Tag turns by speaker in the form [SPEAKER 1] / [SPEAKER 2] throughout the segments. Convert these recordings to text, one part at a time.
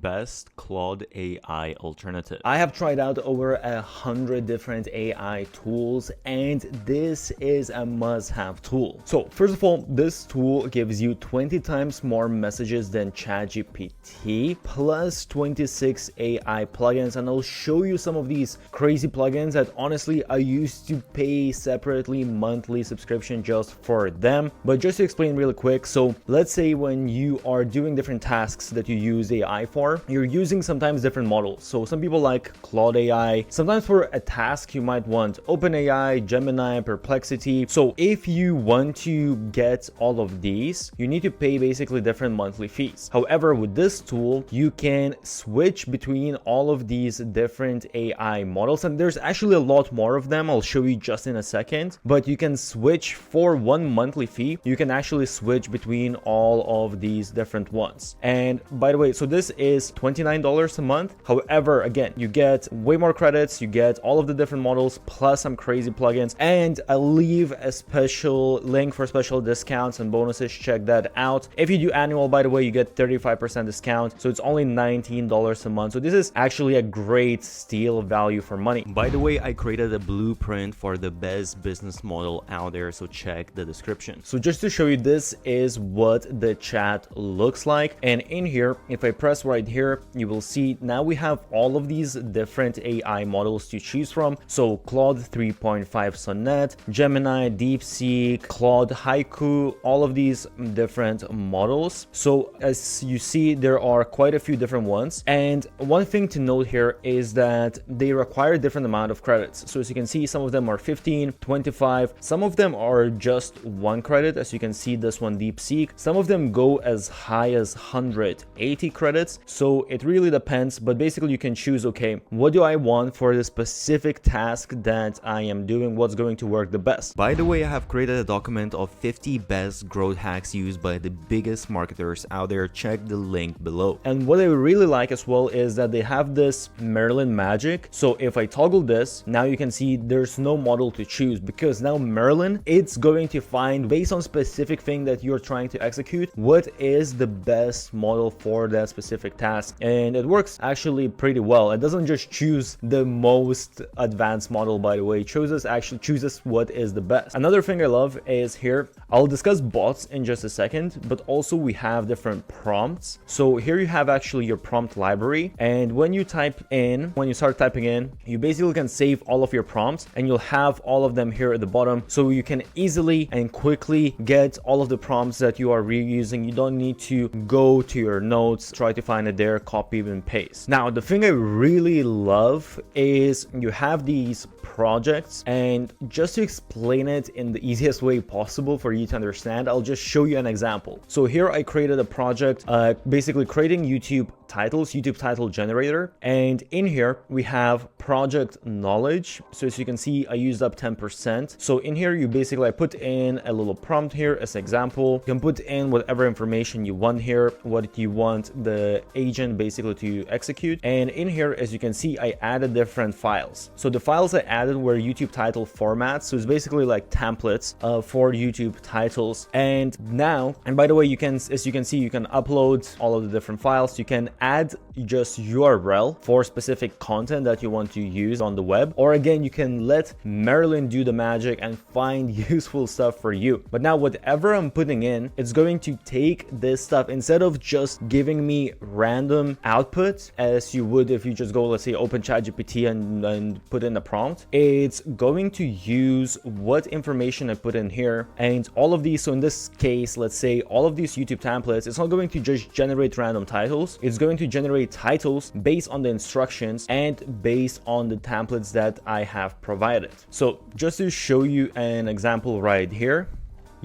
[SPEAKER 1] best Claude AI alternative.
[SPEAKER 2] I have tried out over 100 different AI tools, and this is a must-have tool. So first of all, this tool gives you 20 times more messages than ChatGPT, plus 26 AI plugins, and I'll show you some of these crazy plugins that honestly I used to pay separately monthly subscription just for them. But just to explain really quick, so let's say when you are doing different tasks that you use AI for, you're using sometimes different models. So some people like Claude AI. Sometimes for a task you might want OpenAI, Gemini, Perplexity. So if you want to get all of these, you need to pay basically different monthly fees. However, with this tool, you can switch between all of these different AI models, and there's actually a lot more of them. I'll show you just in a second, but you can switch for one monthly fee. You can actually switch between all of these different ones. And by the way, so this is $29 a month. However, again, you get way more credits, you get all of the different models plus some crazy plugins, and I'll leave a special link for special discounts and bonuses. Check that out. If you do annual, by the way, you get 35% discount, so it's only $19 a month. So this is actually a great steal value for money.
[SPEAKER 1] By the way, I created a blueprint for the best business model out there, so check the description.
[SPEAKER 2] So just to show you, this is what the chat looks like, and in here, if I press right here, you will see now we have all of these different AI models to choose from. So Claude 3.5 Sonnet, Gemini, DeepSeek, Claude Haiku, all of these different models. So as you see, there are quite a few different ones, and one thing to note here is that they require different amount of credits. So as you can see, some of them are 15, 25, some of them are just 1 credit. As you can see, this one DeepSeek, some of them go as high as 180 credits. So it really depends, but basically you can choose, okay, what do I want for the specific task that I am doing, what's going to work the best.
[SPEAKER 1] By the way, I have created a document of 50 best growth hacks used by the biggest marketers out there. Check the link below.
[SPEAKER 2] And what I really like as well is that they have this Merlin magic. So if I toggle this, now you can see there's no model to choose, because now Merlin, it's going to find, based on specific thing that you're trying to execute, what is the best model for that specific task. And it works actually pretty well. It doesn't just choose the most advanced model, by the way. It actually chooses what is the best. Another thing I love is here, I'll discuss bots in just a second, but also we have different prompts. So here you have actually your prompt library, and when you start typing in, you basically can save all of your prompts, and you'll have all of them here at the bottom, so you can easily and quickly get all of the prompts that you are reusing. You don't need to go to your notes, try to find it there, copy and paste. Now, the thing I really love is you have these projects, and just to explain it in the easiest way possible for you to understand, I'll just show you an example. So here I created a project, basically creating YouTube title generator, and in here we have project knowledge. So as you can see, I used up 10%. So in here I put in a little prompt here as an example. You can put in whatever information you want here, what you want the agent basically to execute. And in here, as you can see, I added different files. So the files I added were YouTube title formats. So it's basically like templates for YouTube titles. And by the way, as you can see, you can upload all of the different files. You can add just URL for specific content that you want to use on the web, or again, you can let Merlin do the magic and find useful stuff for you. But now whatever I'm putting in, it's going to take this stuff, instead of just giving me random output as you would if you just go, let's say, open ChatGPT and put in a prompt. It's going to use what information I put in here, and all of these. So in this case, let's say all of these YouTube templates, it's not going to just generate random titles. It's going to generate titles based on the instructions and based on the templates that I have provided. So just to show you an example right here,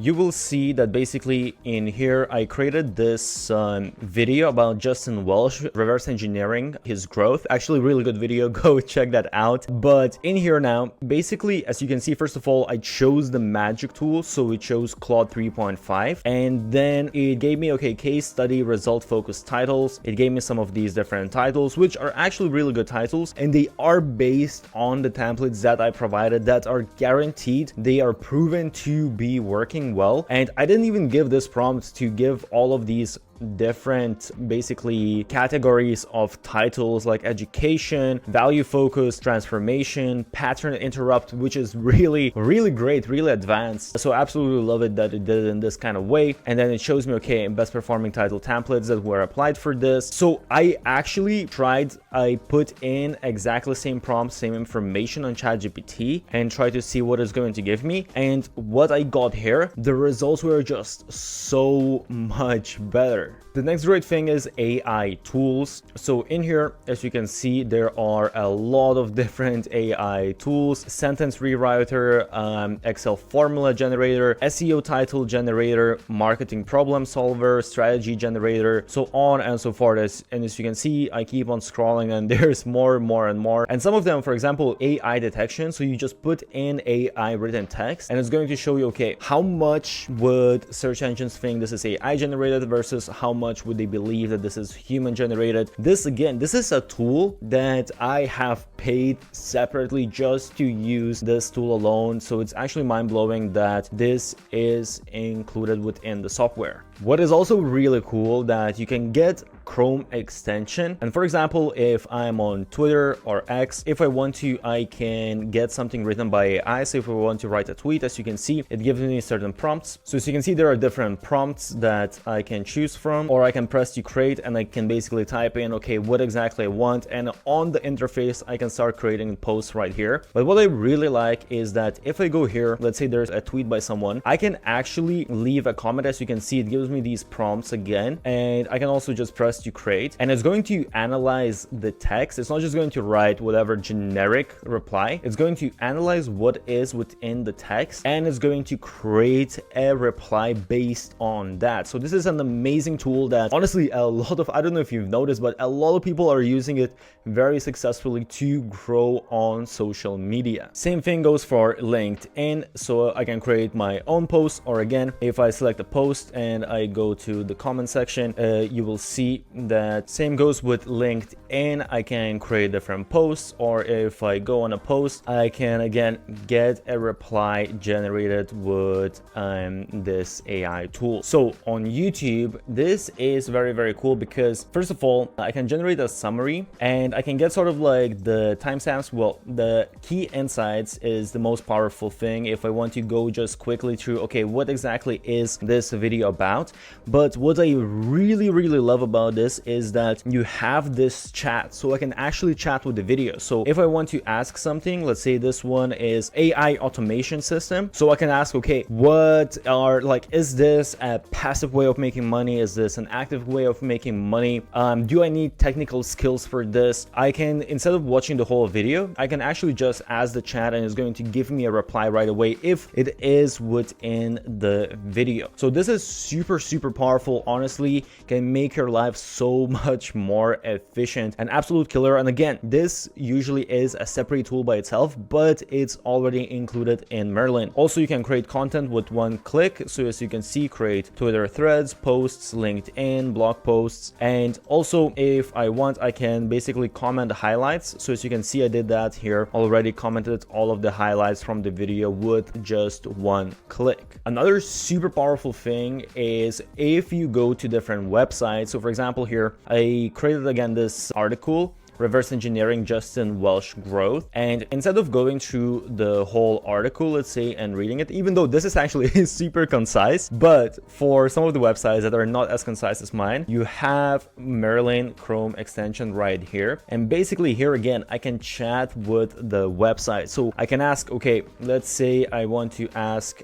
[SPEAKER 2] you will see that basically in here I created this video about Justin Welsh reverse engineering his growth. Actually, really good video, go check that out. But in here now, basically, as you can see, first of all, I chose the magic tool, so it chose Claude 3.5, and then it gave me, okay, case study result focused titles. It gave me some of these different titles, which are actually really good titles, and they are based on the templates that I provided that are guaranteed. They are proven to be working well, and I didn't even give this prompt to give all of these different basically categories of titles like education, value focus, transformation, pattern interrupt, which is really great, really advanced. So absolutely love it that it did it in this kind of way. And then it shows me, okay, best performing title templates that were applied for this. So I actually tried, I put in exactly the same prompt, same information on ChatGPT and tried to see what it's going to give me. And what I got here, the results were just so much better. The next great thing is AI tools. So in here, as you can see, there are a lot of different AI tools: sentence rewriter, Excel formula generator, SEO title generator, marketing problem solver, strategy generator, so on and so forth. And as you can see, I keep on scrolling and there's more and more. And some of them, for example, AI detection. So you just put in AI written text and it's going to show you, okay, how much would search engines think this is AI generated versus how much would they believe that this is human generated. This again, this is a tool that I have paid separately just to use this tool alone. So it's actually mind-blowing that this is included within the software. What is also really cool that you can get Chrome extension. And for example, if I'm on Twitter or X, if I want to, I can get something written by AI. So if I want to write a tweet, as you can see, it gives me certain prompts. So as you can see, there are different prompts that I can choose from, or I can press to create and I can basically type in, okay, what exactly I want. And on the interface, I can start creating posts right here. But what I really like is that if I go here, let's say there's a tweet by someone, I can actually leave a comment. As you can see, it gives me these prompts again, and I can also just press to create and it's going to analyze the text. It's not just going to write whatever generic reply. It's going to analyze what is within the text and it's going to create a reply based on that. So this is an amazing tool that honestly a lot of, I don't know if you've noticed, but a lot of people are using it very successfully to grow on social media. Same thing goes for LinkedIn. So I can create my own post, or again, if I select a post and I go to the comment section, you will see that same goes with LinkedIn. I can create different posts, or if I go on a post, I can again get a reply generated with this AI tool. So on YouTube, this is very cool because first of all, I can generate a summary and I can get sort of like the timestamps. Well, the key insights is the most powerful thing if I want to go just quickly through, okay, what exactly is this video about. But what I really love about this is that you have this chat, so I can actually chat with the video. So if I want to ask something, let's say this one is AI automation system, so I can ask, okay, what are, like, is this a passive way of making money? Is this an active way of making money? Do I need technical skills for this? I can, instead of watching the whole video, I can actually just ask the chat and it's going to give me a reply right away if it is within the video. So this is super powerful. Honestly, can make your life so much more efficient. An absolute killer. And again, this usually is a separate tool by itself, but it's already included in Merlin. Also, you can create content with one click. So as you can see, create Twitter threads, posts, LinkedIn, blog posts. And also if I want, I can basically comment the highlights. So as you can see, I did that here, already commented all of the highlights from the video with just one click. Another super powerful thing is if you go to different websites. So for example, here I created again this article, reverse engineering Justin Welsh growth, and instead of going through the whole article, let's say, and reading it, even though this is actually super concise, but for some of the websites that are not as concise as mine, you have Merlin Chrome extension right here. And basically here again, I can chat with the website. So I can ask, okay, let's say I want to ask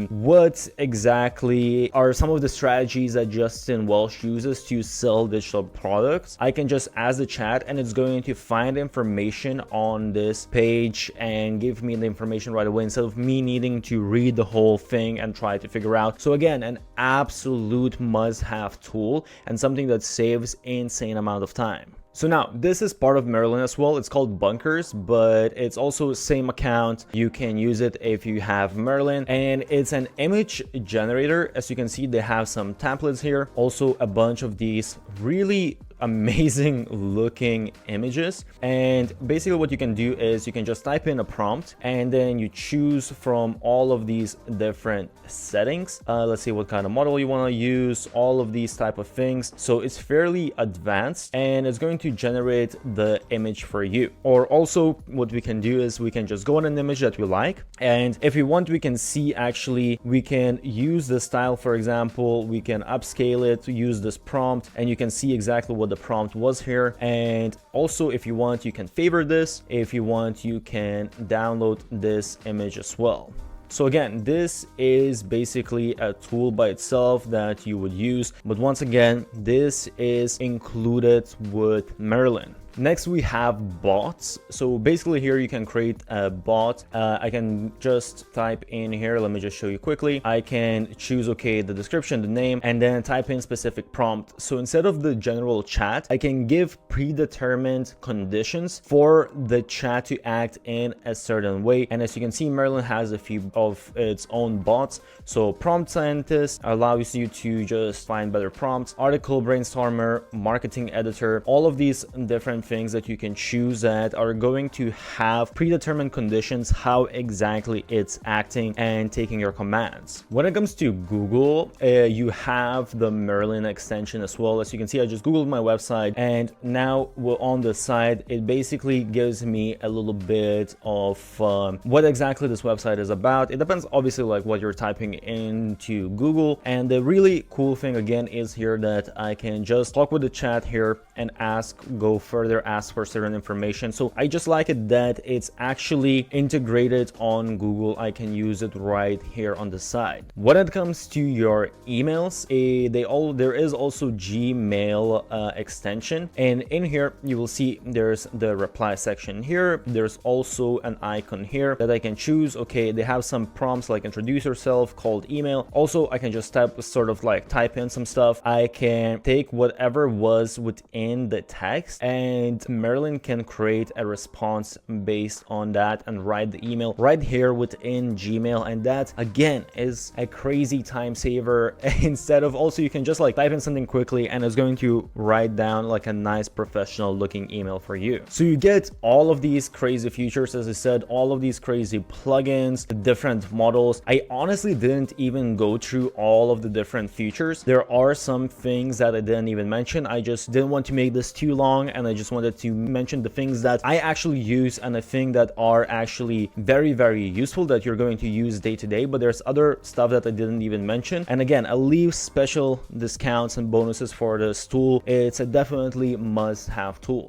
[SPEAKER 2] what exactly are some of the strategies that Justin Welsh uses to sell digital products. I can just ask the chat and it's going to find information on this page and give me the information right away instead of me needing to read the whole thing and try to figure out. So again, an absolute must-have tool and something that saves insane amount of time. So now this is part of Merlin as well. It's called Bunkers, but it's also same account. You can use it if you have Merlin, and it's an image generator. As you can see, they have some templates here. Also a bunch of these really amazing looking images, and basically what you can do is you can just type in a prompt and then you choose from all of these different settings. Let's see what kind of model you want to use, all of these type of things. So it's fairly advanced and it's going to generate the image for you. Or also what we can do is we can just go on an image that we like, and if we want, we can see actually we can use the style. For example, we can upscale it, use this prompt, and you can see exactly what the prompt was here. And also if you want, you can favorite this. If you want, you can download this image as well. So again, this is basically a tool by itself that you would use, but once again, this is included with Merlin. Next, we have bots. So basically here you can create a bot. I can just type in here. Let me just show you quickly. I can choose, okay, the description, the name, and then type in specific prompt. So instead of the general chat, I can give predetermined conditions for the chat to act in a certain way. And as you can see, Merlin has a few of its own bots. So prompt scientist allows you to just find better prompts, article brainstormer, marketing editor, all of these different things that you can choose that are going to have predetermined conditions, how exactly it's acting and taking your commands. When it comes to Google, you have the Merlin extension as well. As you can see, I just Googled my website, and now we're on the side. It basically gives me a little bit of what exactly this website is about. It depends obviously like what you're typing into Google. And the really cool thing again is here that I can just talk with the chat here and go further, ask for certain information. So I just like it that it's actually integrated on Google. I can use it right here on the side. When it comes to your emails, there is also Gmail extension, and in here you will see there's the reply section here. There's also an icon here that I can choose. Okay, they have some prompts like introduce yourself, cold email. Also I can just type in some stuff. I can take whatever was within the text, and Merlin can create a response based on that and write the email right here within Gmail. And that again is a crazy time saver. Instead of, also you can just like type in something quickly and it's going to write down like a nice professional looking email for you. So you get all of these crazy features, as I said, all of these crazy plugins, the different models. I honestly didn't even go through all of the different features. There are some things that I didn't even mention. I just didn't want to make this too long, and I just wanted to mention the things that I actually use and I think that are actually very, very useful that you're going to use day to day. But there's other stuff that I didn't even mention. And again, I'll leave special discounts and bonuses for this tool. It's a definitely must-have tool.